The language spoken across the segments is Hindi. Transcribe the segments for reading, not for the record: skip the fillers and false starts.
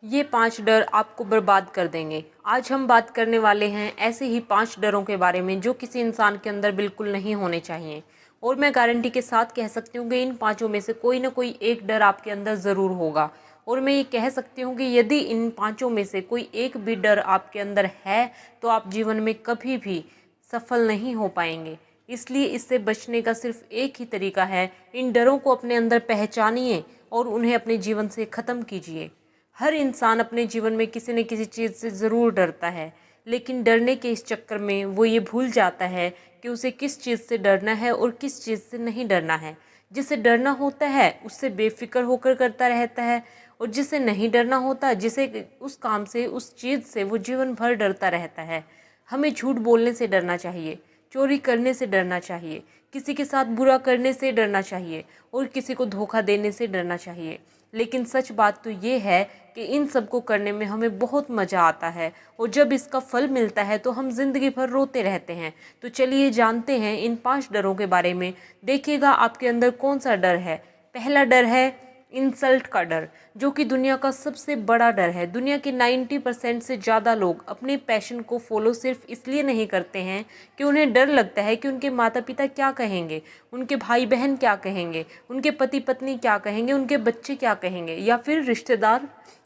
ये 5 डर आपको बर्बाद कर देंगे। आज हम बात करने वाले हैं ऐसे ही 5 डरों के बारे में जो किसी इंसान के अंदर बिल्कुल नहीं होने चाहिए। और मैं गारंटी के साथ कह सकती हूँ कि इन पाँचों में से कोई ना कोई एक डर आपके अंदर ज़रूर होगा। और मैं ये कह सकती हूँ कि यदि इन पाँचों में से कोई एक भी डर आपके अंदर है तो आप जीवन में कभी भी सफल नहीं हो पाएंगे। इसलिए इससे बचने का सिर्फ एक ही तरीका है, इन डरों को अपने अंदर पहचानिए और उन्हें अपने जीवन से ख़त्म कीजिए। हर इंसान अपने जीवन में किसी न किसी चीज़ से ज़रूर डरता है, लेकिन डरने के इस चक्कर में वो ये भूल जाता है कि उसे किस चीज़ से डरना है और किस चीज़ से नहीं डरना है। जिसे डरना होता है उससे बेफिक्र होकर करता रहता है, और जिसे नहीं डरना होता, जिसे उस काम से, उस चीज़ से वो जीवन भर डरता रहता है। हमें झूठ बोलने से डरना चाहिए, चोरी करने से डरना चाहिए, किसी के साथ बुरा करने से डरना चाहिए और किसी को धोखा देने से डरना चाहिए। लेकिन सच बात तो ये है कि इन सब को करने में हमें बहुत मज़ा आता है, और जब इसका फल मिलता है तो हम ज़िंदगी भर रोते रहते हैं। तो चलिए जानते हैं इन 5 डरों के बारे में। देखिएगा आपके अंदर कौन सा डर है। पहला डर है इंसल्ट का डर, जो कि दुनिया का सबसे बड़ा डर है। दुनिया के 90% से ज़्यादा लोग अपने पैशन को फॉलो सिर्फ इसलिए नहीं करते हैं कि उन्हें डर लगता है कि उनके माता पिता क्या कहेंगे, उनके भाई बहन क्या कहेंगे, उनके पति पत्नी क्या कहेंगे, उनके बच्चे क्या कहेंगे, या फिर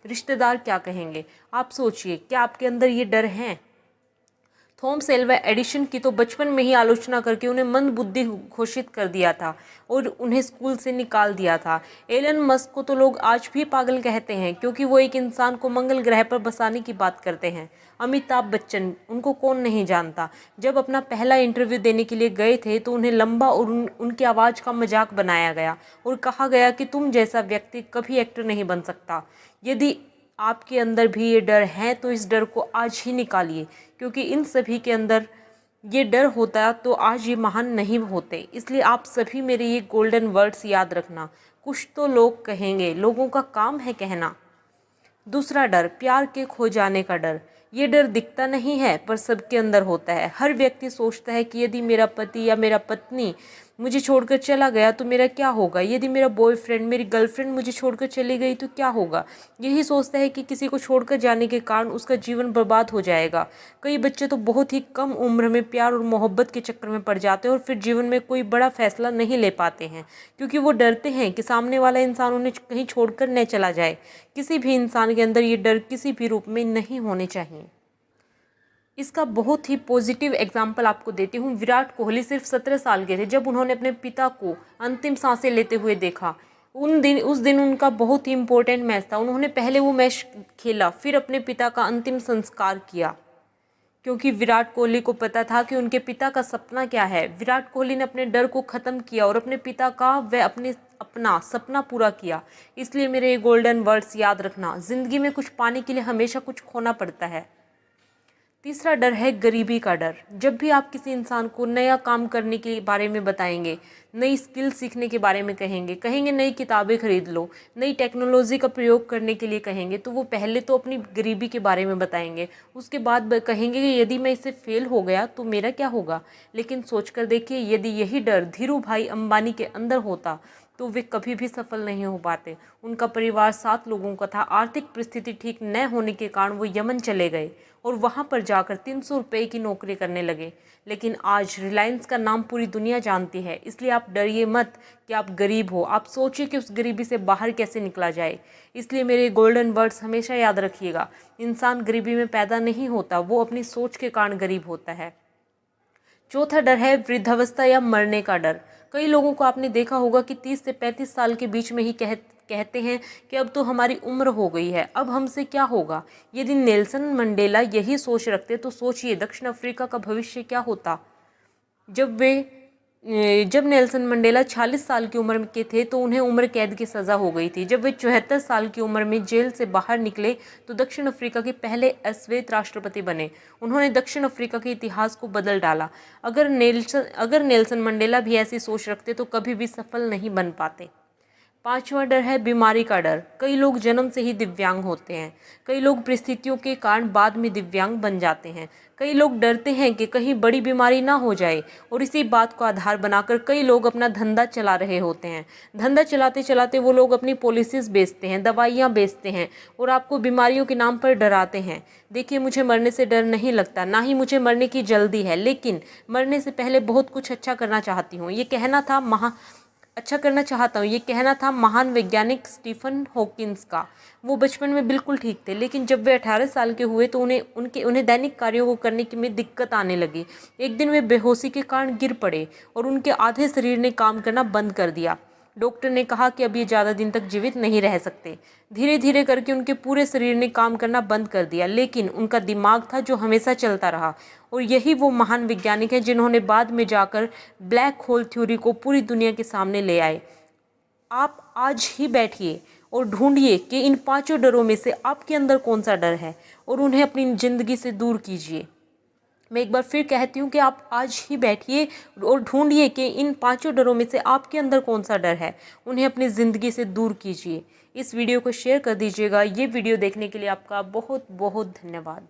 रिश्तेदार क्या कहेंगे। आप सोचिए, क्या आपके अंदर ये डर हैं? थॉमस एल्वा एडिशन की तो बचपन में ही आलोचना करके उन्हें मंदबुद्धि घोषित कर दिया था और उन्हें स्कूल से निकाल दिया था। एलन मस्क को तो लोग आज भी पागल कहते हैं क्योंकि वो एक इंसान को मंगल ग्रह पर बसाने की बात करते हैं। अमिताभ बच्चन, उनको कौन नहीं जानता। जब अपना पहला इंटरव्यू देने के लिए गए थे तो उन्हें लंबा और उनकी आवाज़ का मजाक बनाया गया और कहा गया कि तुम जैसा व्यक्ति कभी एक्टर नहीं बन सकता। यदि आपके अंदर भी ये डर है तो इस डर को आज ही निकालिए, क्योंकि इन सभी के अंदर ये डर होता तो आज ये महान नहीं होते। इसलिए आप सभी मेरे ये गोल्डन वर्ड्स याद रखना। कुछ तो लोग कहेंगे, लोगों का काम है कहना। दूसरा डर, प्यार के खो जाने का डर। ये डर दिखता नहीं है पर सबके अंदर होता है। हर व्यक्ति सोचता है कि यदि मेरा पति या मेरा पत्नी मुझे छोड़कर चला गया तो मेरा क्या होगा, यदि मेरा बॉयफ्रेंड, मेरी गर्लफ्रेंड मुझे छोड़कर चली गई तो क्या होगा। यही सोचता है कि किसी को छोड़कर जाने के कारण उसका जीवन बर्बाद हो जाएगा। कई बच्चे तो बहुत ही कम उम्र में प्यार और मोहब्बत के चक्कर में पड़ जाते हैं और फिर जीवन में कोई बड़ा फैसला नहीं ले पाते हैं, क्योंकि वो डरते हैं कि सामने वाला इंसान उन्हें कहीं छोड़कर न चला जाए। किसी भी इंसान के अंदर ये डर किसी भी रूप में नहीं होने चाहिए। इसका बहुत ही पॉजिटिव एग्जाम्पल आपको देती हूँ। विराट कोहली सिर्फ 17 साल के थे जब उन्होंने अपने पिता को अंतिम सांसें लेते हुए देखा। उस दिन उनका बहुत ही इम्पोर्टेंट मैच था। उन्होंने पहले वो मैच खेला, फिर अपने पिता का अंतिम संस्कार किया, क्योंकि विराट कोहली को पता था कि उनके पिता का सपना क्या है। विराट कोहली ने अपने डर को ख़त्म किया और अपने पिता का अपना सपना पूरा किया। इसलिए मेरे ये गोल्डन वर्ड्स याद रखना। ज़िंदगी में कुछ पाने के लिए हमेशा कुछ खोना पड़ता है। तीसरा डर है गरीबी का डर। जब भी आप किसी इंसान को नया काम करने के बारे में बताएंगे, नई स्किल सीखने के बारे में कहेंगे नई किताबें खरीद लो, नई टेक्नोलॉजी का प्रयोग करने के लिए कहेंगे, तो वो पहले तो अपनी गरीबी के बारे में बताएंगे। उसके बाद कहेंगे कि यदि मैं इससे फेल हो गया तो मेरा क्या होगा। लेकिन सोचकर देखिए, यदि यही डर धीरू भाई अंबानी के अंदर होता तो वे कभी भी सफल नहीं हो पाते। उनका परिवार 7 लोगों का था। आर्थिक परिस्थिति ठीक न होने के कारण वो यमन चले गए और वहाँ पर जाकर 300 रुपये की नौकरी करने लगे। लेकिन आज रिलायंस का नाम पूरी दुनिया जानती है। इसलिए आप डरिए मत कि आप गरीब हो। आप सोचिए कि उस गरीबी से बाहर कैसे निकला जाए। इसलिए मेरे गोल्डन वर्ड्स हमेशा याद रखिएगा। इंसान गरीबी में पैदा नहीं होता, वो अपनी सोच के कारण गरीब होता है। चौथा डर है वृद्धावस्था या मरने का डर। कई लोगों को आपने देखा होगा कि 30 से 35 साल के बीच में ही कहते हैं कि अब तो हमारी उम्र हो गई है, अब हमसे क्या होगा। यदि नेल्सन मंडेला यही सोच रखते तो सोचिए दक्षिण अफ्रीका का भविष्य क्या होता। जब नेल्सन मंडेला 46 साल की उम्र के थे तो उन्हें उम्र कैद की सज़ा हो गई थी। जब वे 74 साल की उम्र में जेल से बाहर निकले तो दक्षिण अफ्रीका के पहले अश्वेत राष्ट्रपति बने। उन्होंने दक्षिण अफ्रीका के इतिहास को बदल डाला। अगर नेल्सन मंडेला भी ऐसी सोच रखते तो कभी भी सफल नहीं बन पाते। पांचवा डर है बीमारी का डर। कई लोग जन्म से ही दिव्यांग होते हैं। कई लोग परिस्थितियों के कारण बाद में दिव्यांग बन जाते हैं। कई लोग डरते हैं कि कहीं बड़ी बीमारी ना हो जाए और इसी बात को आधार बनाकर कई लोग अपना धंधा चला रहे होते हैं। धंधा चलाते चलाते वो लोग अपनी पॉलिसीज बेचते हैं, दवाइयाँ बेचते हैं और आपको बीमारियों के नाम पर डराते हैं। देखिए, मुझे मरने से डर नहीं लगता, ना ही मुझे मरने की जल्दी है, लेकिन मरने से पहले बहुत कुछ अच्छा करना चाहती हूँ। ये कहना था महान वैज्ञानिक स्टीफन हॉकिंस का। वो बचपन में बिल्कुल ठीक थे, लेकिन जब वे 18 साल के हुए तो उन्हें दैनिक कार्यों को करने में दिक्कत आने लगी। एक दिन वे बेहोशी के कारण गिर पड़े और उनके आधे शरीर ने काम करना बंद कर दिया। डॉक्टर ने कहा कि अब ये ज़्यादा दिन तक जीवित नहीं रह सकते। धीरे धीरे करके उनके पूरे शरीर ने काम करना बंद कर दिया, लेकिन उनका दिमाग था जो हमेशा चलता रहा। और यही वो महान वैज्ञानिक हैं जिन्होंने बाद में जाकर ब्लैक होल थ्योरी को पूरी दुनिया के सामने ले आए। आप आज ही बैठिए और ढूंढिए कि इन पांचों डरों में से आपके अंदर कौन सा डर है और उन्हें अपनी ज़िंदगी से दूर कीजिए। मैं एक बार फिर कहती हूँ कि आप आज ही बैठिए और ढूंढिए कि इन पांचों डरों में से आपके अंदर कौन सा डर है, उन्हें अपनी ज़िंदगी से दूर कीजिए। इस वीडियो को शेयर कर दीजिएगा। ये वीडियो देखने के लिए आपका बहुत बहुत धन्यवाद।